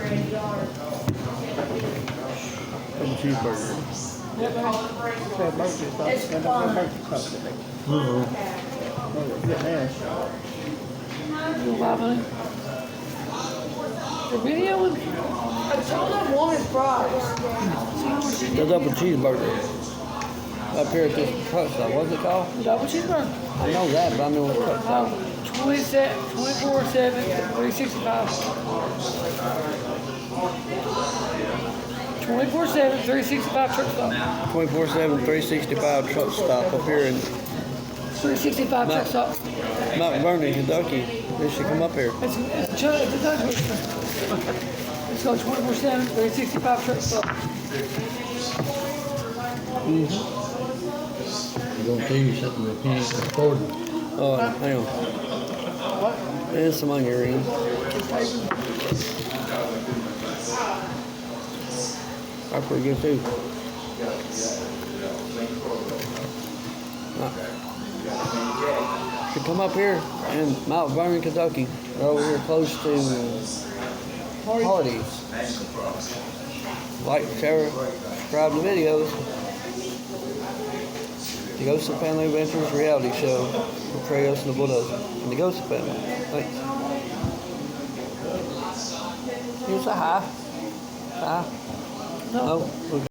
Double cheeseburger. Yep, Had birthday stuff. it's Got fun. birthday stuff today. Get there. You live on it? The video was. I told them woman's fries. The double cheeseburger. Up here at this truck stop. What's it called? Double cheeseburger. I know that, but I know what truck stop. 24/7, 365. 24/7, 365 truck stop. 24/7, 365 truck stop up here in 365 truck stop. Mount Vernon, Kentucky. They should come up here. It's a done. Let's go 24/7, 365 truck stop. I'm gonna tell you something that can't afford it. Oh, hang on. There's some onion rings. That's pretty good too. Should come up here in Mount Vernon, Kentucky. They're over here close to Hardee's. Like, share, subscribe to videos. The Gholson Family Adventures reality show with Gholson and the Bulldozer and the Gholson family. Thanks. Here's a hi. Hi. No. Oh, okay.